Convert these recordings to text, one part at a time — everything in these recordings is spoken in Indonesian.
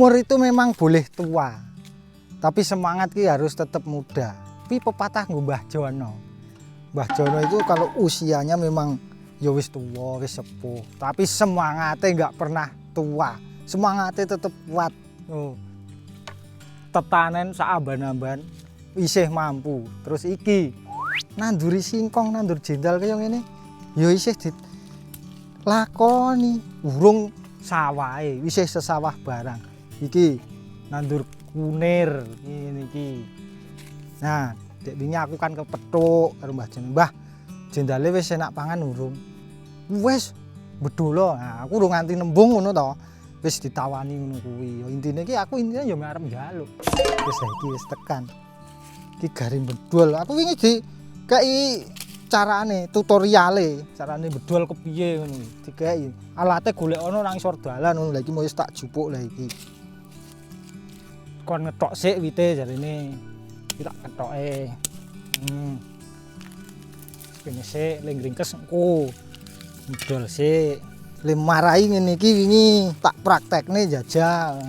umur itu memang boleh tua, tapi semangat ki harus tetap muda. Tapi pepatah Mbah Jono. Mbah Jono itu kalau usianya memang ya wis tua, wis sepuh, tapi semangatnya nggak pernah tua. Semangatnya tetap kuat. Oh. Tetanen saamban-amban isih mampu. Terus iki nanduri singkong, nandur jendal kaya ngene. Ya isih dilakoni. Urung sawahe, isih sesawah barang. Iki nandur kunir ngene iki. Nah, dek wingi aku kan kepethuk karo Mbah Jono. Mbah, jendale wis enak pangan urung? Wis bedola. Nah, aku urung nganti nembung ngono to. Wis ditawani ngono kuwi. Ya intine iki aku intine ya arep njaluk. Wis iki wis tekan. Iki garing bedol. Aku wingi dikei carane, tutoriale, carane bedol kepiye ngono. Dikei. Alate golek ana nang isor dalan ngono. Lah iki mau wis tak jupuk lah iki. Kon ngetok sik wite jarine. Iki tak kethoke. Kene sik ling ringkes engko. Bedol sik. Le marai ngene iki wingi tak praktekne jajal.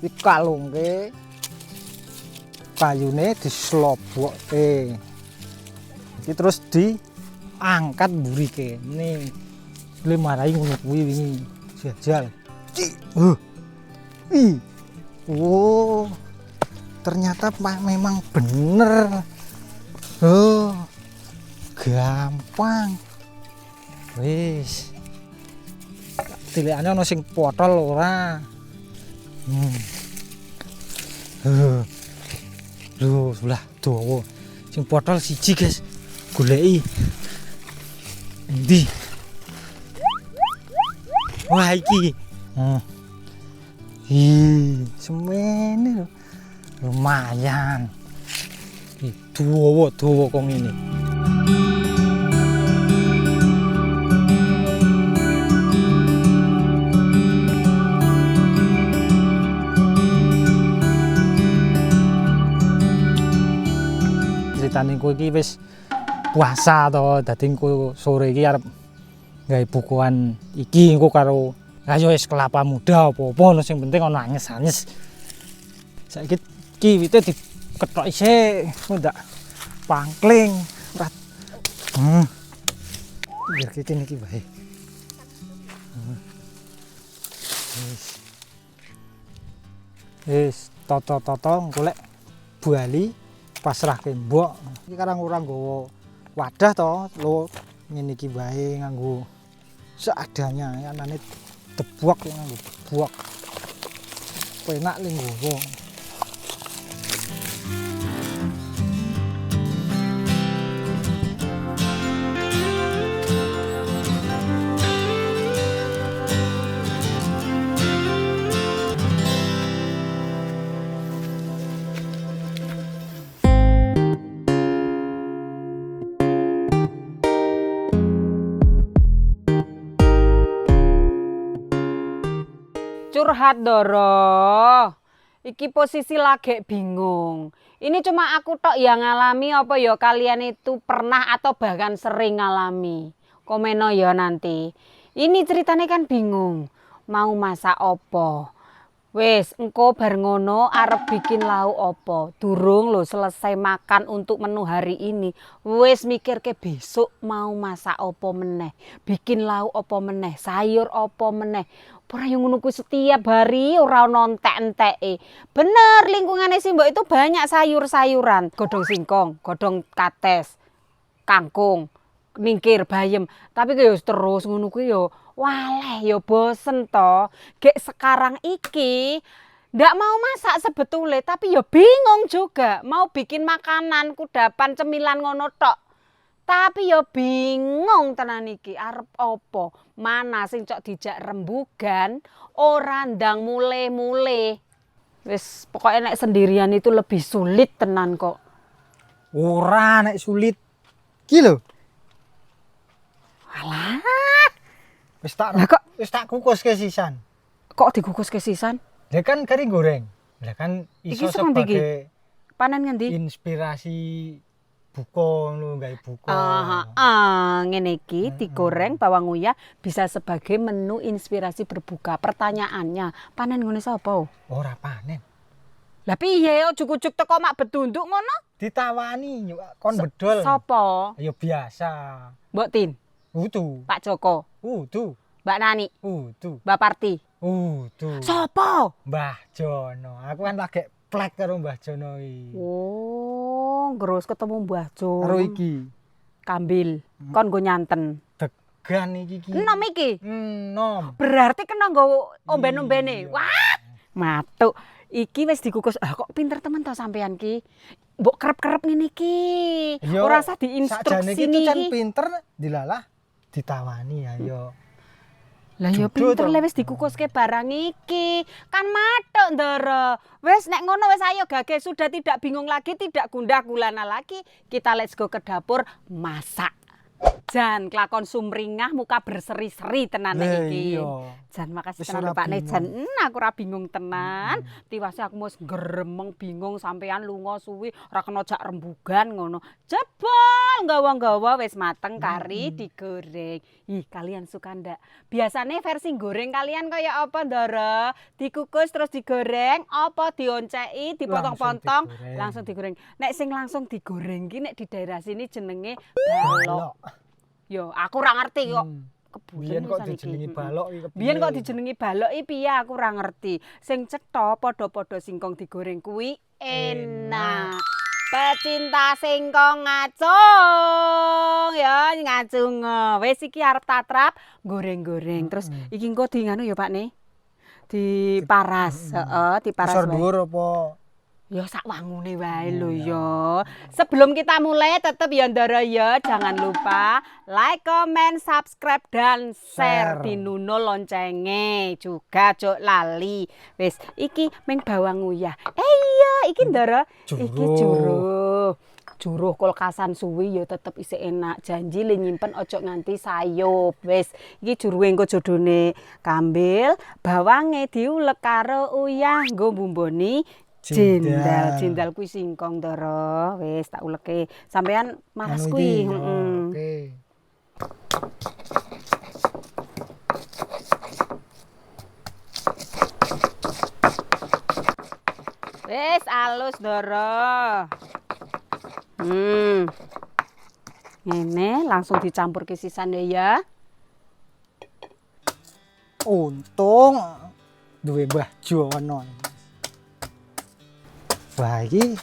Iki kalungke kayune dislobokke. Iki terus diangkat mburike. Nih. Le marai ngono kuwi wingi jajal. Oh. Ternyata memang bener. Oh. Gampang. Wis. Tilekane ana sing potol ora. Lho, sebelah dawa. Sing potol siji, guys. Goleki. Endi? Wah, iki. Semene lho. Lumayan. Dawa kok ngene. Ceritane kowe iki wis puasa to, dadi engko sore iki arep gawe bukuan iki engko karo ayo wis kelapa muda apa-apa sing penting ana anyes-anyes. Saiki iki wite dikethok isih ndak pangkling. Biar kene iki wae. Wis toto-toto golek bali pasrahke mbok. Iki karang ora nggawa wadah to, lho ngene iki wae nganggo seadanya, anane debuak nganggo debuak. Penak ning nggawa. Curhat Doro, iki posisi lagi bingung. Ini cuma aku tok yang ngalami apa ya kalian itu pernah atau bahkan sering ngalami. Komeno ya nanti. Ini ceritanya kan bingung. Mau masak opo? Wes, engko bar ngono arep bikin lauk opo? Durung lo selesai makan untuk menu hari ini. Wes mikir ke besok mau masak opo meneh? Bikin lauk opo meneh? Sayur opo meneh? Ora yang ngono kuwi setiap hari ora ono entek-enteke. Bener lingkungane Simbok itu banyak sayur-sayuran, godhong singkong, godhong kates, kangkung, ningkir, bayem. Tapi kaya terus ngono kuwi yo waleh yo bosen to. Gek sekarang iki ndak mau masak sebetulnya, tapi yo bingung juga mau bikin makanan kudapan cemilan ngono tok. Tapi ya bingung tenan iki arep apa? Mana sing cok dijak rembugan ora ndang mule-mule. Wis pokoknya nek sendirian itu lebih sulit tenan kok. Ora nek sulit. Ki lho. Alah, wis tak kukus ke sisan. Kok dikukus ke sisan? Lah kan kari goreng. Lah kan iso Iki sendi iki? sebagai Panen ngendi? inspirasi buka lho, gawe buka. Ngene iki digoreng bawang uyah bisa sebagai menu inspirasi berbuka. Pertanyaannya, panen ngene sapa? Ora panen. Lah piye ujug-ujug teko mak bedunduk ngono? Ditawani kon bedol. Sapa? Ya biasa. Mbok Tin, Udu. Pak Joko, Udu. Mbak Nani, Udu. Mbak Parti. Udu. Sapa? Mbah Jono. Aku kan lagi plek karo Mbah Jono iki. Oh, terus ketemu Mbah Jo. Karo iki. Kambil. Kon go nyanten. Degan iki. Enom iki. Enom. Berarti kena nggo omben-ombene. Iya. Wah, matuk. Iki wis dikukus. Ah kok pinter temen to sampean ki. Mbok kerep-kerep ngene iki. Ora usah diinstruksi iki kan iki. pinter dilalah ditawani ayo. Lah ya Judo pinter to. le wis dikukuske barang iki. Kan matuk ndara. Wis nek ngono wis ayo gage sudah tidak bingung lagi, tidak gundah gulana lagi. Kita let's go ke dapur masak. Jan kelakon sumringah muka berseri-seri tenan Lah iki. iya. Jan makasih Wis tenan ora Pak bingung. Nejan. Aku ora bingung tenan. Tiwase aku wis gremeng bingung sampean lunga suwi ora kena jak rembugan ngono. Jebol nggawa-nggawa wis mateng kari digoreng. Ih, kalian suka ndak? Biasanya versi goreng kalian kaya apa, Ndara? Dikukus terus digoreng, apa dionceki, dipotong-potong, digoreng. langsung digoreng. Nek sing langsung digoreng ki nek di daerah sini jenenge balok. Yo, aku ora ngerti kok. Biyen kok dijenengi balok iki kepiye? Biyen kok dijenengi balok iki piye aku ora ngerti. Sing cetha padha-padha singkong digoreng kuwi enak. Pecinta singkong ngacung ya ngacung. Wis iki arep tatrap goreng-goreng. Terus iki engko di nganu ya Pak Ne. Diparas, heeh, diparas Besar wae. dhuwur apa? Ya sak wangune wae lho ya. Sebelum kita mulai tetep ya Ndara ya jangan lupa like, comment, subscribe dan share. Share. Dinuno loncenge juga cuk lali. Wis iki ming bawang uyah. Iya iki Ndara iki juruh. Juruh kulkasan suwi ya tetep isih enak. Janji le nyimpen ojo nganti sayup. Wis iki juruhe engko jodone kambil, bawange diulek karo uyah nggo mbumboni jendal. Jendal kuwi singkong Ndara. Wis tak uleke. Sampean maras Anu kuwi. iki, Oke. Wis alus Ndara. Ngene langsung dicampur ke sisane ya. Untung duwe Mbah Jono. Wah iki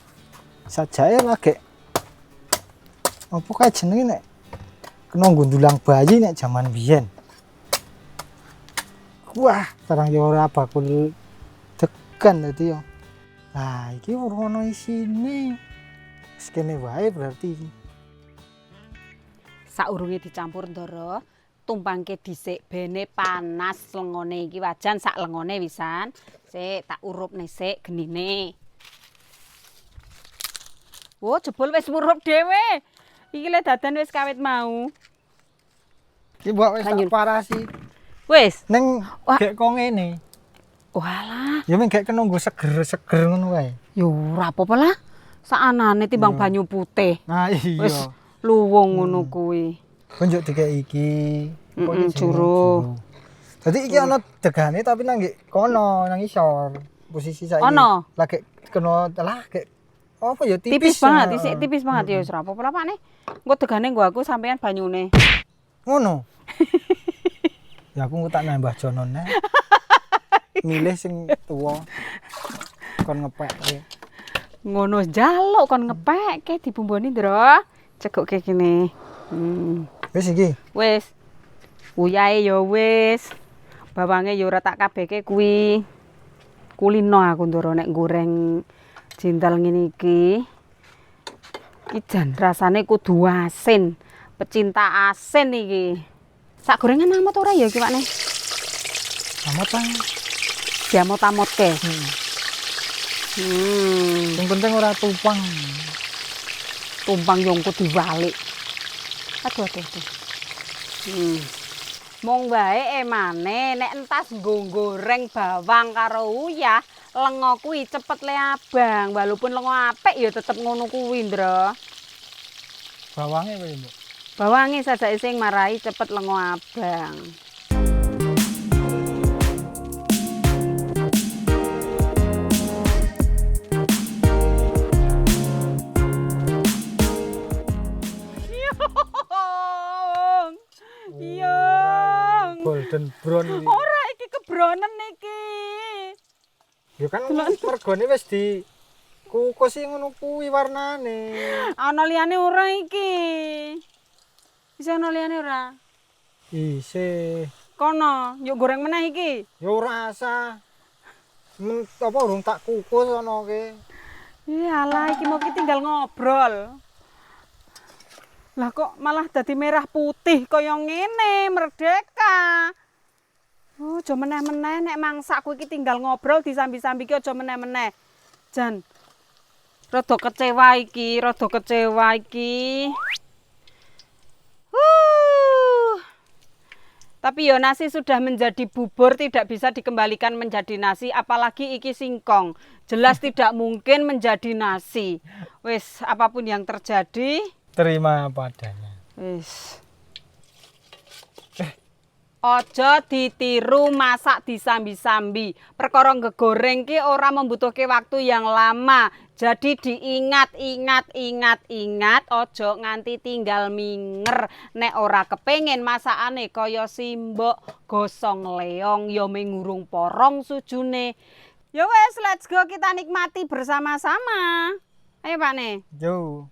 sajae lagi apa kae jenenge nek kena gundulang bayi nek jaman biyen. Wah, terang yo ora bakul degan dadi yo. Nah, iki ora ono isine. Wis kene wae berarti iki. Saurunge dicampur Ndara, tumpangke dhisik bene panas lengone iki wajan sak lengone wisan. Sik tak urupne sik genine. Wo jebul wis murup dhewe. Iki le dadan wis kawit mau. Iki mbok wis Lanjut. tak parasi. Wis. Ning Wah. gek kok ngene. Walah, Ya mung gek kena nggo seger-seger ngono wae. yo ora apa-apa lah. Sakanane timbang banyu putih. Nah, Wis iya. luwung ngono kuwi. Kunjuk dikek iki. Apa iki jenenge? Juruh. Dadi iki ana degane tapi nang nggih kono, nang isor. Posisi saiki. Ono? Lagi kena lah gek apa ya Tipis tipis. banget, Nah. isik tipis banget ya wis ora apa-apa lah Pak Ne. Engko degane nggo aku sampean banyune. Ngono. Ya aku tak nambah jonone. Milih sing tuwa. Kon ngepek. Ngono jaluk kon ngepekke dibumboni Ndra. Cegukke kene. Wis iki. Wis. Uyahe ya wis. Bawange ya ora tak kabehke kuwi. Kulino aku Ndra nek goreng jendal ngene iki. Iki jan rasane kudu asin. Pecinta asin iki. Sak gorengan amot ora ya iki Pak Ne? Amat Bang. Diamot-amotke. Sing penting ora tumpang. Tumpang yang kudu diwalik. Aduh. Mong wae emane nek entas nggo goreng bawang karo uyah, lenga kuwi cepet le abang. Walaupun lenga apik ya tetep ngono kuwi, Ndra. Bawange kowe, Mbok. Bawange sajake sing marai cepet lengo abang. Yung. Golden brown iki. Ora iki kebronen iki. Ya kan mergone wis di kukus sing ngono kuwi warnane. Ana liyane ora iki. Bisa ana liyane ora? Isih. Kono, yuk goreng meneh iki. Ya ora asa. Apa urung tak kukus ana ke. Iyalah iki mau ki tinggal ngobrol. Lah kok malah dadi merah putih kaya ngene, merdeka. Oh, aja meneh-meneh nek mangsaku iki tinggal ngobrol disambi-sambi ki aja meneh-meneh. Jan. Rada kecewa iki, rada kecewa iki. Tapi ya nasi sudah menjadi bubur, tidak bisa dikembalikan menjadi nasi, apalagi iki singkong. Jelas tidak mungkin menjadi nasi. Wis, apapun yang terjadi, Terima padanya. wis. Ojo ditiru masak disambi-sambi. Perkara ngegoreng ki ora membutuhke waktu yang lama. Jadi diingat, ingat, ojo nganti tinggal minger. Nek ora kepengen masakane kaya simbok gosong leong ya mengurung porong sujune. Ya wes, let's go kita nikmati bersama-sama. Ayo Pak Ne. Yo.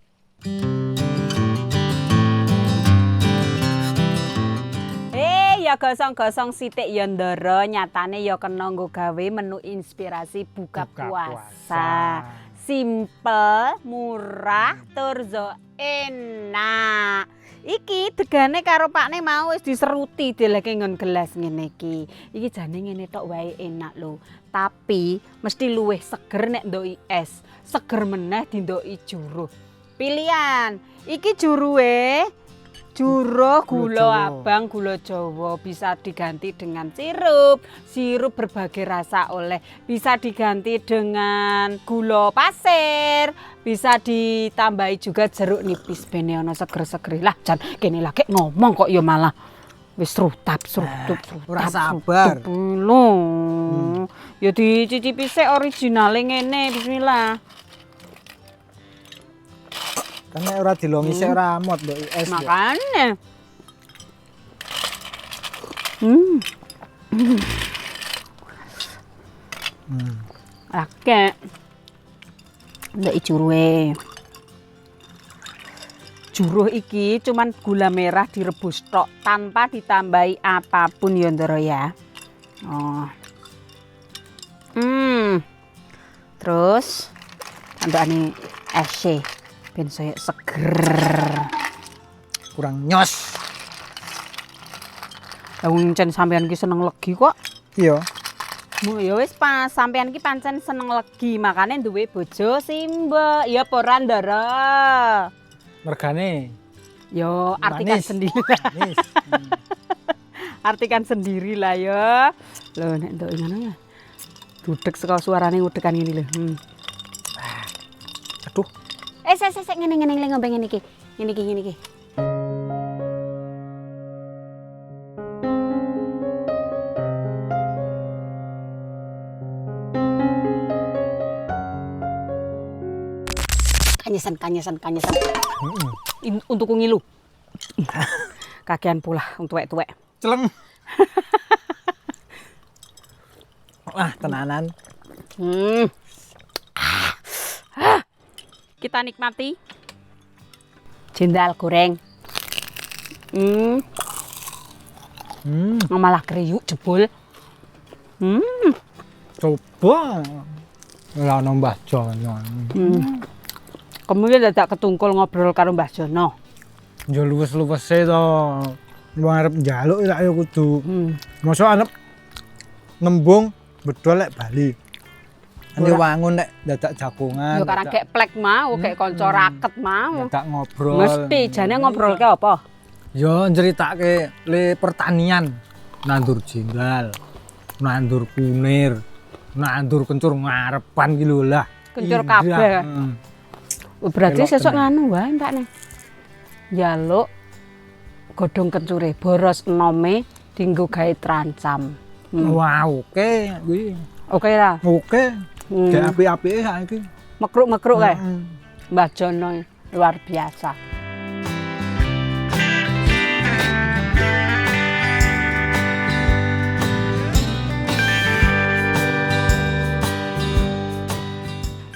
Ya gosong-gosong sithik ya ndara, nyatane ya kena nggo gawe menu inspirasi buka puasa. Simpel, murah, tur enak. Iki degane karo Pakne mau wis diseruti dileke ngon gelas ngene iki. Iki jane ngene tok wae enak lho. Tapi mesti luwih seger nek ndoki es. Seger meneh dindoki juruh. Pilihan. Iki juruhe juruh gula abang, gula Jawa, bisa diganti dengan sirup berbagai rasa oleh, bisa diganti dengan gula pasir, bisa ditambahi juga jeruk nipis bene ana seger-seger. Lah jan kene lagi ngomong kok ya malah wis rutap. Ora sabar. Lho. Ya dicicipi sik originale ngene, bismillah. Kan ora dilongi sik ora amot mbok es. Makane. Oke. Ndek juruhe. Juruh iki cuman gula merah direbus tok tanpa ditambahi apapun ya ndara ya. Oh. Terus tandane es ben saya seger. Kurang nyos. Lah wong encen sampean ki seneng legi kok. Iya. Ya wis pas sampean ki pancen seneng legi, makane duwe bojo Simba. Ya apa ora ndara? Mergane. Yo artikan Manis. sendiri. Manis. Artikan sendiri lah ya. Loh nek ndok ngono ya. Dudek saka suarane udekan ngene lho. Aduh. Sik ngene ngombe ngene iki. Ngene iki. Kanyesan. Untuk ngilu. Kakean pula untuk tuwek-tuwek. Celeng. Wah, tenanan. Kita nikmati jendal goreng. Malah kriuk jebul. Coba. Ora ono Mbah Jono. Kemudian dadak ketungkul ngobrol karo Mbah Jono. Ya luwes-luwese to. Wong arep njaluk ya ayo kudu. Mosok arep nembung bedol lek Bali. Ane wangun nek dadak jagongan. Yo karang kek plek mau, kek kanca raket mau. Dadak ngobrol. Mesti jane ngobrolke apa? Yo nceritake le pertanian. Nandur jenggal, nandur kunir, nandur kencur ngarepan ki lho lah. Kencur kabeh. Berarti sesuk nganu wae Pak Ne. njaluk godhong kencure boros enome dienggo gawe trancam. Wah, oke kuwi. Oke ra? Oke. Gek apik-apike saiki. Mekruk-mekruk kae. Heeh. Mbah Jono luar biasa.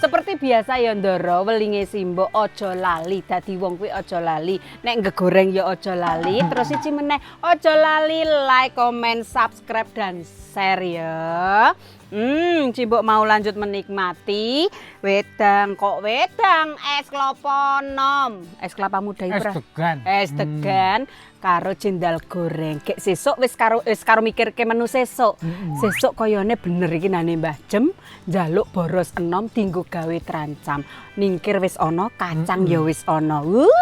Seperti biasa ya Ndara, welinge simbok aja lali. Dadi wong kuwi aja lali. Nek ngegoreng ya aja lali. Terus siji meneh aja lali like, comment, subscribe dan share ya. Cimbok mau lanjut menikmati wedang kok wedang es kelapa nom. Es kelapa muda itu. Es degan. Es degan karo jendal goreng. Kek sesuk wis karo mikirke menu sesuk. Sesuk koyone bener iki nane Mbah Jem njaluk boros enom dienggo gawe trancam. Ningkir wis ana, kacang ya wis ana.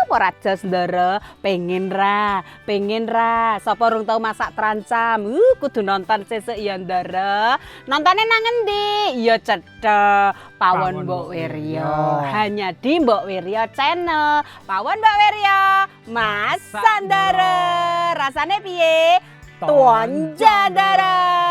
Ora jos Ndara, pengen ra. Sapa urung tau masak trancam? Kudu nonton sesuk ya Ndara. Nontone nang endi? Ya cetha Pawon Mbok Wirya. Hanya di Mbok Wirya Channel. Pawon Mbok Wirya, Mas Sandara. Rasane piye? Tuan Jandara.